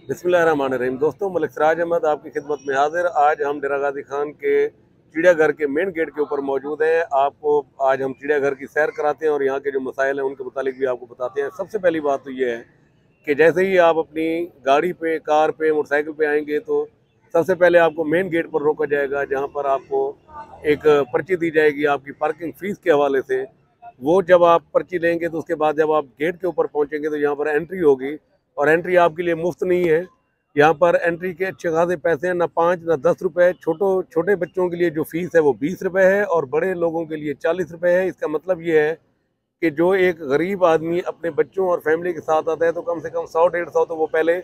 बिस्मिल्लाहिर्रहमानिर्रहीम। दोस्तों, मलिक सिराज अहमद आपकी खिदमत में हाजिर। आज हम डेरा गाजी खान के चिड़ियाघर के मेन गेट के ऊपर मौजूद हैं। आपको आज हम चिड़ियाघर की सैर कराते हैं और यहाँ के जो मसाइल हैं उनके मुतालिक भी आपको बताते हैं। सबसे पहली बात तो ये है कि जैसे ही आप अपनी गाड़ी पे, कार पे, मोटरसाइकिल पे आएंगे तो सबसे पहले आपको मेन गेट पर रोका जाएगा, जहाँ पर आपको एक पर्ची दी जाएगी आपकी पार्किंग फ़ीस के हवाले से। वो जब आप पर्ची लेंगे तो उसके बाद जब आप गेट के ऊपर पहुँचेंगे तो यहाँ पर एंट्री होगी, और एंट्री आपके लिए मुफ्त नहीं है। यहाँ पर एंट्री के अच्छे खासे पैसे हैं, ना 5 ना 10 रुपये। छोटे बच्चों के लिए जो फीस है वो 20 रुपये है और बड़े लोगों के लिए 40 रुपये है। इसका मतलब ये है कि जो एक गरीब आदमी अपने बच्चों और फैमिली के साथ आता है तो कम से कम 100-150 तो वो पहले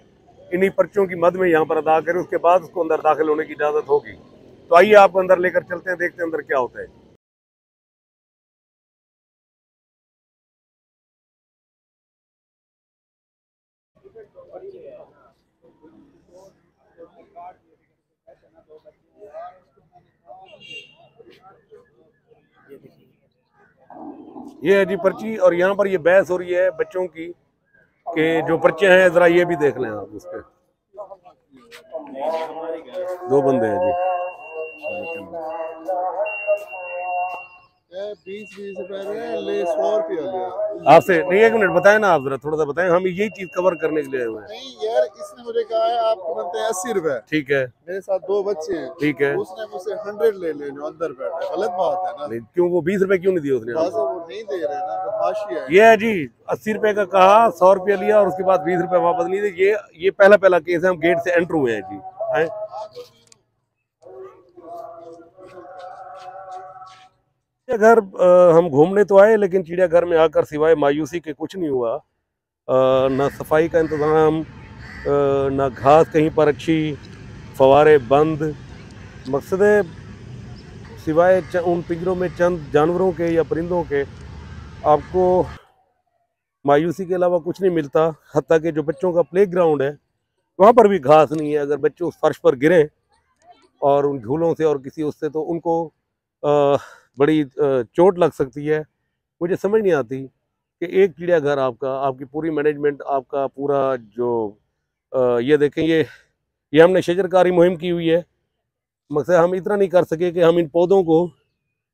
इन्हीं पर्चियों की मद में यहाँ पर अदा करे, उसके बाद उसको अंदर दाखिल होने की इजाज़त होगी। तो आइए आपको अंदर लेकर चलते हैं, देखते हैं अंदर क्या होता है। ये है जी पर्ची, और यहाँ पर ये बहस हो रही है बच्चों की कि जो पर्चियाँ हैं ज़रा ये भी देख लें आप। उस पर 2 बंदे हैं जी। 20-20 रुपए ले 100 रुपया लिया। आपसे नहीं, 1 मिनट बताएं ना, आप जरा थोड़ा सा बताएं, हम यही चीज कवर करने के लिए आए हुए हैं। नहीं यार, इसने मुझे कहा है आपको बनते हैं 80 रुपए। ठीक है, मेरे साथ 2 बच्चे हैं। ठीक है। उसने मुझसे 100 ले ले जो अंदर बैठा है। गलत बात है ना। नहीं, क्यों वो 20 रुपए क्यों नहीं दिए उसने वहाँ आपको? से वो नहीं दे रहे ना, बदमाशी है। ये है जी, 80 रुपए का कहा, 100 रुपया लिया और उसके बाद 20 रुपए वापस नहीं दिए। ये पहला केस है, हम गेट से एंटर हुए हैं जी। आए। चिड़ियाघर हम घूमने तो आए, लेकिन चिड़ियाघर में आकर सिवाय मायूसी के कुछ नहीं हुआ। ना सफाई का इंतज़ाम, ना घास कहीं पर अच्छी, फवारे बंद। मकसद है सिवाय उन पिंजरों में चंद जानवरों के या परिंदों के आपको मायूसी के अलावा कुछ नहीं मिलता। हत्ता कि जो बच्चों का प्ले ग्राउंड है वहाँ पर भी घास नहीं है। अगर बच्चे उस फर्श पर गिरें और उन झूलों से और किसी उससे तो उनको बड़ी चोट लग सकती है। मुझे समझ नहीं आती कि एक चिड़ियाघर आपका, आपकी पूरी मैनेजमेंट, आपका पूरा जो ये देखें, ये हमने शजरकारी मुहिम की हुई है। मकसद हम इतना नहीं कर सके कि हम इन पौधों को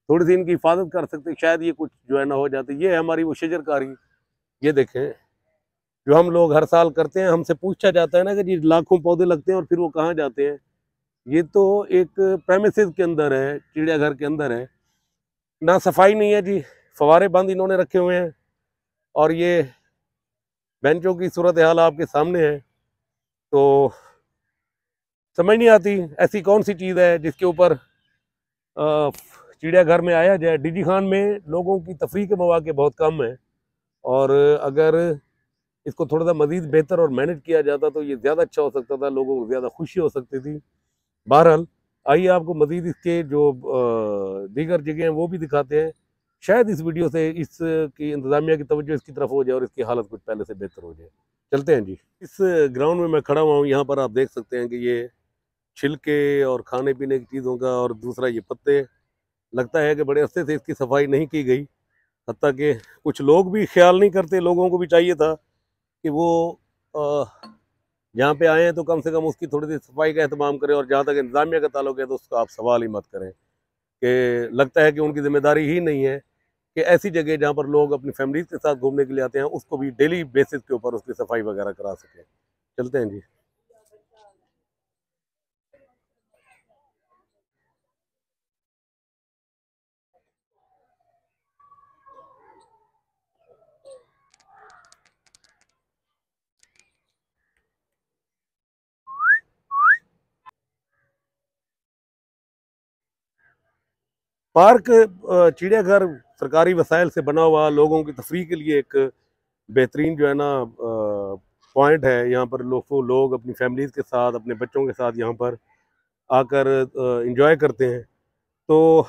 थोड़ी सी इनकी हिफाजत कर सकते, शायद ये कुछ जो है ना हो जाती। ये है हमारी वो शजरकारी। ये देखें जो हम लोग हर साल करते हैं, हमसे पूछा जाता है ना कि जी लाखों पौधे लगते हैं और फिर वो कहाँ जाते हैं। ये तो एक प्रेमिसेस के अंदर है, चिड़ियाघर के अंदर है। ना सफाई नहीं है जी, फवारे बंद इन्होंने रखे हुए हैं और ये बेंचों की सूरत हाल आपके सामने है। तो समझ नहीं आती ऐसी कौन सी चीज़ है जिसके ऊपर चिड़ियाघर में आया जाए। डीजी खान में लोगों की तफरीह के मौके बहुत कम है, और अगर इसको थोड़ा सा मज़ीद बेहतर और मैनेज किया जाता तो ये ज़्यादा अच्छा हो सकता था, लोगों को ज़्यादा खुशी हो सकती थी। बहरहाल आइए आपको मज़ीद इसके जो दीगर जगह हैं वो भी दिखाते हैं। शायद इस वीडियो से इसकी इंतज़ामिया की तवज्जो इसकी तरफ हो जाए और इसकी हालत कुछ पहले से बेहतर हो जाए। चलते हैं जी। इस ग्राउंड में मैं खड़ा हुआ हूँ, यहाँ पर आप देख सकते हैं कि ये छिलके और खाने पीने की चीज़ों का, और दूसरा ये पत्ते। लगता है कि बड़े अरसे से इसकी सफाई नहीं की गई। हत्ता कि कुछ लोग भी ख्याल नहीं करते। लोगों को भी चाहिए था कि वो जहाँ पे आए हैं तो कम से कम उसकी थोड़ी सी सफाई का एहतमाम करें। और जहाँ तक इंतजामिया का ताल्लुक है तो उसका आप सवाल ही मत करें, कि लगता है कि उनकी जिम्मेदारी ही नहीं है कि ऐसी जगह जहाँ पर लोग अपनी फैमिलीज के साथ घूमने के लिए आते हैं उसको भी डेली बेसिस के ऊपर उसकी सफाई वगैरह करा सकें। चलते हैं जी। पार्क, चिड़ियाघर सरकारी वसाइल से बना हुआ लोगों की तफरीह के लिए एक बेहतरीन जो है ना पॉइंट है। यहाँ पर लोग अपनी फैमिलीज के साथ, अपने बच्चों के साथ यहाँ पर आकर इंजॉय करते हैं। तो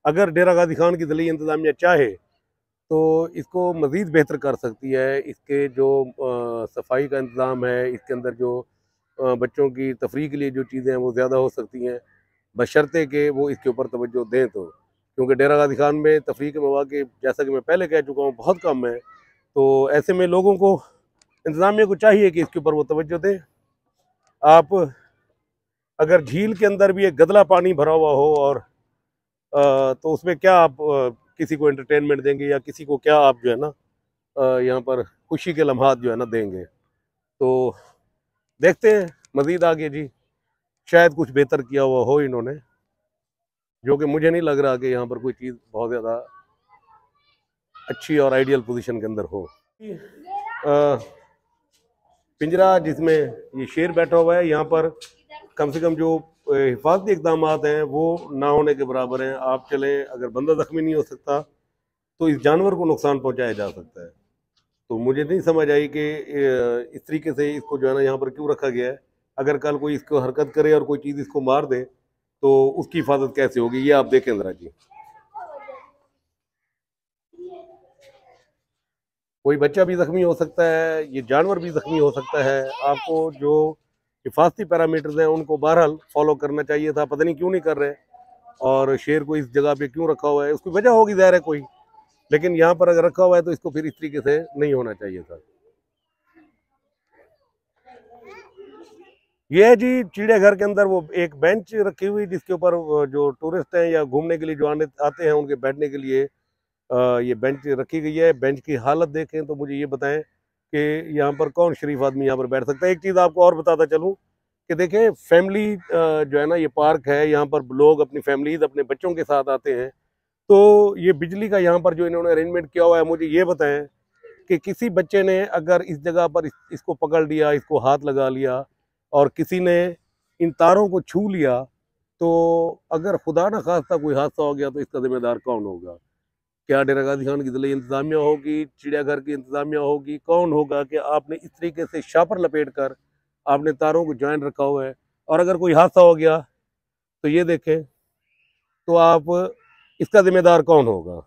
अगर डेरा गाजी खान की ज़िली इंतज़ामिया चाहे तो इसको मज़ीद बेहतर कर सकती है। इसके जो सफाई का इंतज़ाम है, इसके अंदर जो बच्चों की तफरीह के लिए जो चीज़ें हैं वो ज़्यादा हो सकती हैं, बशर्ते कि वो इसके ऊपर तवज्जो दें। तो क्योंकि डेरा गाजी खान में तफरीह के मौके, जैसा कि मैं पहले कह चुका हूँ, बहुत कम है। तो ऐसे में लोगों को, इंतज़ामिया को चाहिए कि इसके ऊपर वो तवज्जो दें। आप अगर झील के अंदर भी एक गदला पानी भरा हुआ हो और तो उसमें क्या आप किसी को एंटरटेनमेंट देंगे या किसी को क्या आप जो है ना यहाँ पर खुशी के लम्हात जो है ना देंगे। तो देखते हैं मज़ीद आगे जी, शायद कुछ बेहतर किया हुआ हो इन्होंने, जो कि मुझे नहीं लग रहा कि यहाँ पर कोई चीज़ बहुत ज़्यादा अच्छी और आइडियल पोजीशन के अंदर हो। पिंजरा जिसमें ये शेर बैठा हुआ है, यहाँ पर कम से कम जो हिफाजती इकदाम हैं वो ना होने के बराबर हैं। आप चलें, अगर बंदा ज़ख्मी नहीं हो सकता तो इस जानवर को नुकसान पहुंचाया जा सकता है। तो मुझे नहीं समझ आई कि इस तरीके से इसको जो है ना यहाँ पर क्यों रखा गया है। अगर कल कोई इसको हरकत करे और कोई चीज़ इसको मार दे तो उसकी हिफाजत कैसे होगी, ये आप देखें ज़रा जी। कोई बच्चा भी ज़ख्मी हो सकता है, ये जानवर भी ज़ख्मी हो सकता है। आपको जो हिफाजती पैरामीटर्स हैं उनको बहरहाल फॉलो करना चाहिए था, पता नहीं क्यों नहीं कर रहे। और शेर को इस जगह पे क्यों रखा हुआ है, उसकी वजह होगी ज़ाहिर है कोई, लेकिन यहाँ पर अगर रखा हुआ है तो इसको फिर इस तरीके से नहीं होना चाहिए था। ये है जी चिड़ियाघर के अंदर वो एक बेंच रखी हुई जिसके ऊपर जो टूरिस्ट हैं या घूमने के लिए जो आते हैं उनके बैठने के लिए ये बेंच रखी गई है। बेंच की हालत देखें तो मुझे ये बताएं कि यहाँ पर कौन शरीफ आदमी यहाँ पर बैठ सकता है। एक चीज़ आपको और बताता चलूँ कि देखें फैमिली जो है ना, ये पार्क है, यहाँ पर लोग अपनी फैमिलीज अपने बच्चों के साथ आते हैं। तो ये बिजली का यहाँ पर जो इन्होंने अरेंजमेंट किया हुआ है, मुझे ये बताएं कि किसी बच्चे ने अगर इस जगह पर इसको पकड़ लिया, इसको हाथ लगा लिया और किसी ने इन तारों को छू लिया, तो अगर खुदा न खास्ता कोई हादसा हो गया तो इसका जिम्मेदार कौन होगा? क्या डेरा गाजी खान की ज़िले इंतज़ामिया होगी, चिड़ियाघर की इंतज़ामिया होगी, कौन होगा कि आपने इस तरीके से शापर लपेट कर आपने तारों को जॉइन रखा हुआ है और अगर कोई हादसा हो गया तो ये देखें तो आप इसका जिम्मेदार कौन होगा?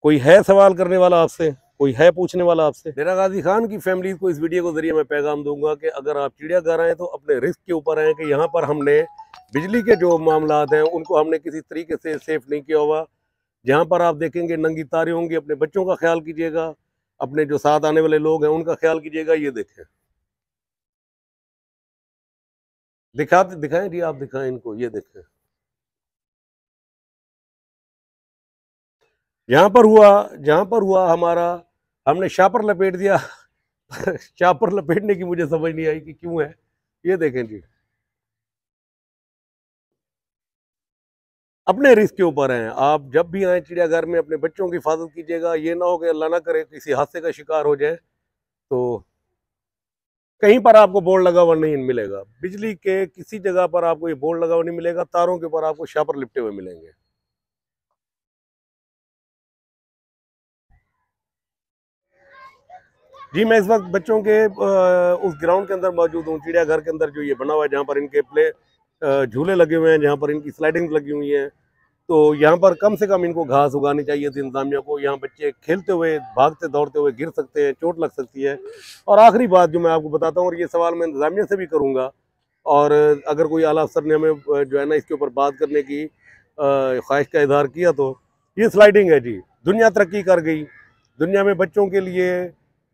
कोई है सवाल करने वाला आपसे? कोई है पूछने वाला आपसे? डेरा गाजी खान की फैमिली को इस वीडियो के जरिए मैं पैगाम दूंगा कि अगर आप चिड़ियाघर आए तो अपने रिस्क के ऊपर आए कि यहाँ पर हमने बिजली के जो मामलात हैं उनको हमने किसी तरीके से सेफ नहीं किया हुआ। जहाँ पर आप देखेंगे नंगी तारें होंगी, अपने बच्चों का ख्याल कीजिएगा, अपने जो साथ आने वाले लोग हैं उनका ख्याल कीजिएगा। ये देखें, दिखाएं जी, आप दिखाएं इनको, ये देखें जहाँ पर हुआ हमारा, हमने शापर लपेट दिया। शापर लपेटने की मुझे समझ नहीं आई कि क्यों है। ये देखें जी, अपने रिस्क के ऊपर हैं। आप जब भी आए चिड़ियाघर में अपने बच्चों की हिफाजत कीजिएगा। ये ना हो कि अल्लाह ना करे किसी हादसे का शिकार हो जाए तो कहीं पर आपको बोर्ड लगा हुआ नहीं मिलेगा, बिजली के किसी जगह पर आपको ये बोर्ड लगा हुआ नहीं मिलेगा, तारों के ऊपर आपको शापर लिपटे हुए मिलेंगे। जी मैं इस वक्त बच्चों के उस ग्राउंड के अंदर मौजूद हूँ, चिड़ियाघर के अंदर जो ये बना हुआ है, जहाँ पर इनके झूले लगे हुए हैं, जहाँ पर इनकी स्लाइडिंग लगी हुई हैं। तो यहाँ पर कम से कम इनको घास उगानी चाहिए थी इंतजामिया को। यहाँ बच्चे खेलते हुए, भागते दौड़ते हुए गिर सकते हैं, चोट लग सकती है। और आखिरी बात जो मैं आपको बताता हूँ, और ये सवाल मैं इंतजामिया से भी करूँगा, और अगर कोई आला अफसर ने हमें जो है ना इसके ऊपर बात करने की ख्वाहिश का इजहार किया, तो ये स्लाइडिंग है जी। दुनिया तरक्की कर गई, दुनिया में बच्चों के लिए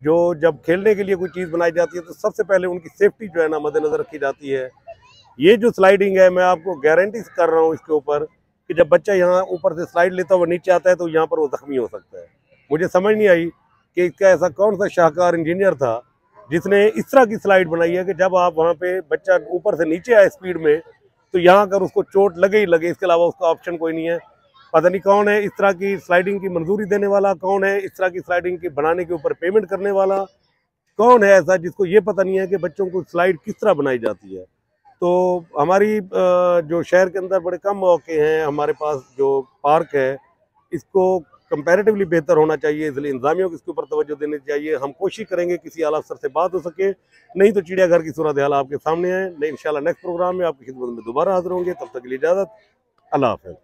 जो जब खेलने के लिए कोई चीज़ बनाई जाती है तो सबसे पहले उनकी सेफ्टी जो है ना मद्देनज़र रखी जाती है। ये जो स्लाइडिंग है, मैं आपको गारंटी कर रहा हूँ इसके ऊपर कि जब बच्चा यहाँ ऊपर से स्लाइड लेता हुआ नीचे आता है तो यहाँ पर वो जख्मी हो सकता है। मुझे समझ नहीं आई कि इसका ऐसा कौन सा शाहकार इंजीनियर था जिसने इस तरह की स्लाइड बनाई है कि जब आप वहाँ पे बच्चा ऊपर से नीचे आए स्पीड में तो यहाँ अगर उसको चोट लगे ही लगे, इसके अलावा उसका ऑप्शन कोई नहीं है। पता नहीं कौन है इस तरह की स्लाइडिंग की मंजूरी देने वाला, कौन है इस तरह की स्लाइडिंग की बनाने के ऊपर पेमेंट करने वाला, कौन है ऐसा जिसको ये पता नहीं है कि बच्चों को स्लाइड किस तरह बनाई जाती है। तो हमारी जो शहर के अंदर बड़े कम मौके हैं, हमारे पास जो पार्क है इसको कंपैरेटिवली बेहतर होना चाहिए, इसलिए इंतजामियों को इसके ऊपर तवज्जो देनी चाहिए। हम कोशिश करेंगे किसी आला अफसर से बात हो सके, नहीं तो चिड़ियाघर की सूरत हाल आपके सामने है। इंशाल्लाह नेक्स्ट प्रोग्राम में आपकी खिदमत में दोबारा हाजिर होंगे। तब तक के लिए इजाज़त, अल्लाह हाफ़िज़।